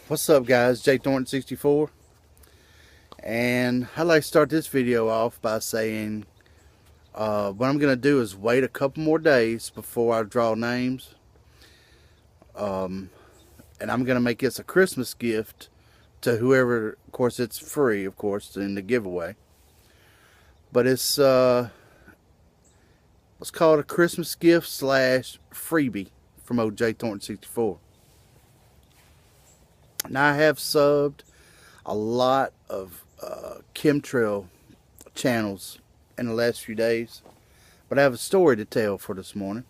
What's up, guys? Jay Thornton 64, and I'd like to start this video off by saying what I'm going to do is wait a couple more days before I draw names, and I'm going to make this a Christmas gift to whoever. Of course, it's free, of course, in the giveaway, but let's call it a Christmas gift slash freebie from old Jay Thornton 64. Now, I have subbed a lot of chemtrail channels in the last few days, but I have a story to tell for this morning.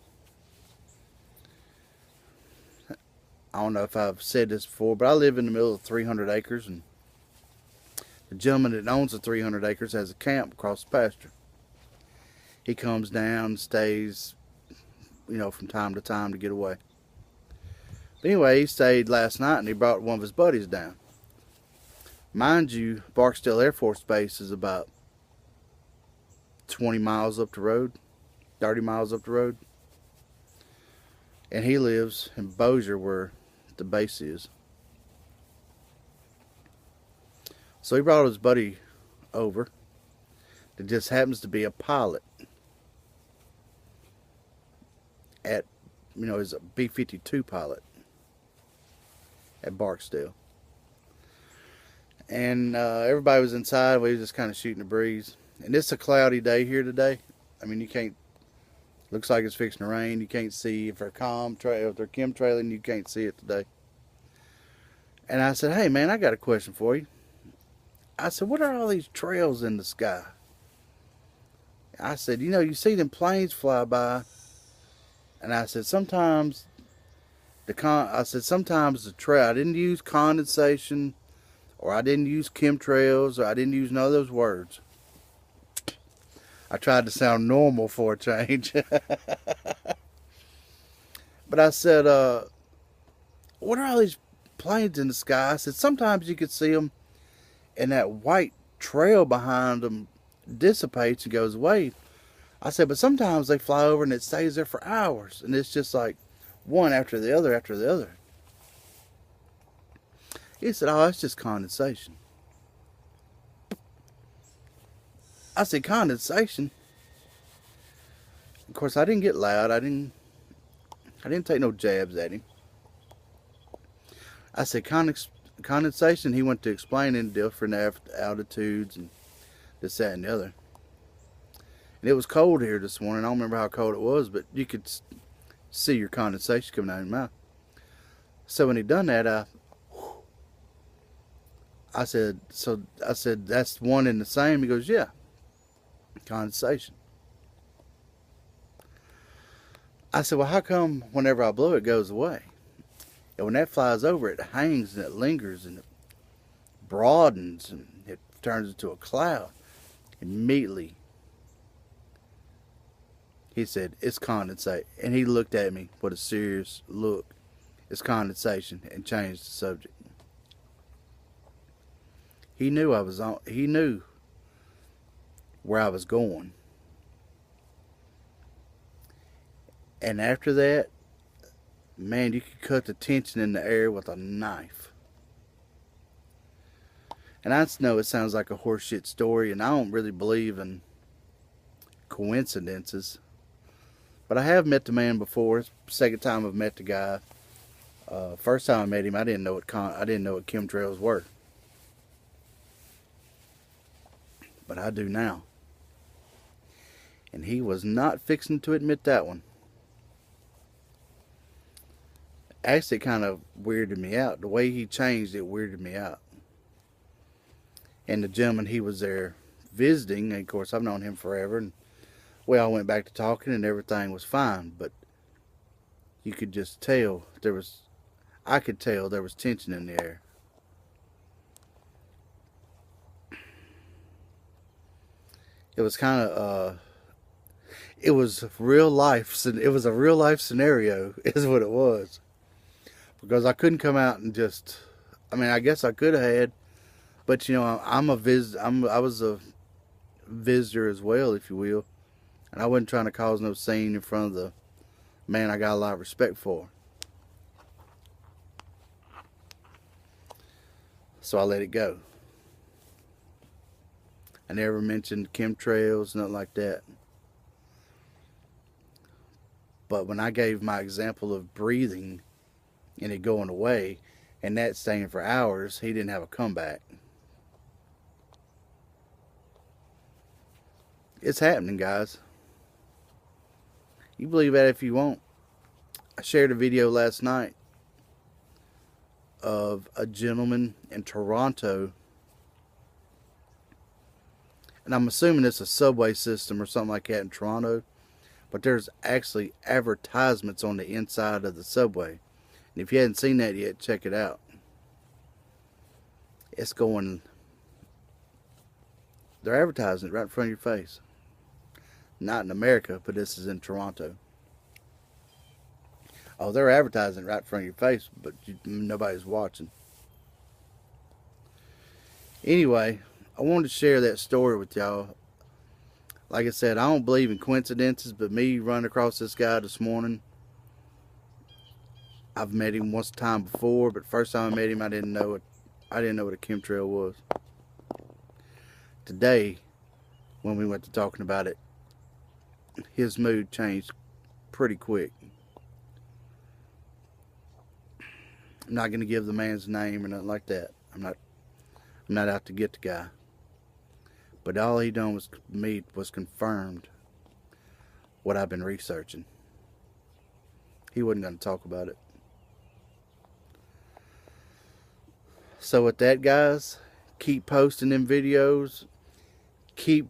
I don't know if I've said this before, but I live in the middle of 300 acres, and the gentleman that owns the 300 acres has a camp across the pasture. He comes down and stays, from time to time to get away. But anyway, he stayed last night, and he brought one of his buddies down. Mind you, Barksdale Air Force Base is about 20 miles up the road, 30 miles up the road. And he lives in Bossier, where the base is. So he brought his buddy over. That just happens to be a pilot he's a B-52 pilot at Barksdale. And everybody was inside. We were just kind of shooting the breeze. And it's a cloudy day here today. I mean, you can't, looks like it's fixing to rain. You can't see if they're chemtrailing, you can't see it today. And I said, hey man, I got a question for you. I said, what are all these trails in the sky? I said, you see them planes fly by. And I said, sometimes sometimes the trail, I didn't use condensation, or I didn't use chemtrails, or I didn't use none of those words. I tried to sound normal for a change. But I said, what are all these planes in the sky? I said, sometimes you could see them, and that white trail behind them dissipates and goes away. I said, but sometimes they fly over and it stays there for hours, and it's just like one after the other after the other. He said, oh, it's just condensation. I said, condensation? Of course, I didn't get loud. I didn't take no jabs at him. I said, condensation. He went to explain in different altitudes and this, that, and the other. And it was cold here this morning. I don't remember how cold it was, but you could see your condensation coming out of your mouth. So when he done that, I said, that's one and the same? He goes, yeah, condensation. I said, well, how come whenever I blow it goes away? And when that flies over, it hangs and it lingers and it broadens and it turns into a cloud. Immediately, he said, it's condensate. And he looked at me with a serious look. It's condensation, and changed the subject. He knew he knew where I was going. And after that, man, you could cut the tension in the air with a knife. And I know it sounds like a horseshit story, and I don't really believe in coincidences. But I have met the man before. It's the second time I've met the guy. First time I met him, I didn't know what chemtrails were. But I do now. And he was not fixing to admit that one. Actually, it kind of weirded me out. The way he changed it weirded me out. And the gentleman, he was there visiting. And of course, I've known him forever. And we all went back to talking and everything was fine. But you could just tell I could tell there was tension in the air. It was kind of, it was a real life scenario is what it was. Because I couldn't come out and just, I guess I could have had, but I was a visitor as well, if you will. And I wasn't trying to cause no scene in front of the man I got a lot of respect for. So I let it go. I never mentioned chemtrails, nothing like that. But when I gave my example of breathing and it going away and that staying for hours, he didn't have a comeback. It's happening, guys. You believe that if you want. I shared a video last night of a gentleman in Toronto, and I'm assuming it's a subway system or something like that in Toronto, but there's actually advertisements on the inside of the subway. And if you hadn't seen that yet, check it out. It's going, they're advertising it right in front of your face. Not in America, but this is in Toronto. Oh, they're advertising right in front of your face, but nobody's watching. Anyway, I wanted to share that story with y'all. Like I said, I don't believe in coincidences, but me running across this guy this morning, I've met him once time before, but first time I met him, I didn't know what a chemtrail was. Today, when we went to talking about it, his mood changed pretty quick. I'm not going to give the man's name or nothing like that. I'm not out to get the guy. But all he done was confirmed what I've been researching. He wasn't going to talk about it. So with that, guys, keep posting them videos. Keep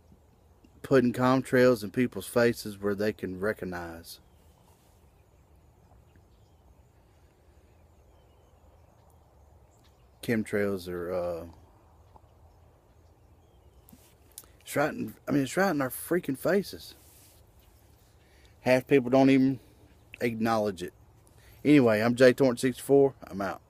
putting chemtrails in people's faces where they can recognize. Chemtrails are it's right in our freaking faces. Half people don't even acknowledge it. Anyway, I'm J Torrent 64. I'm out.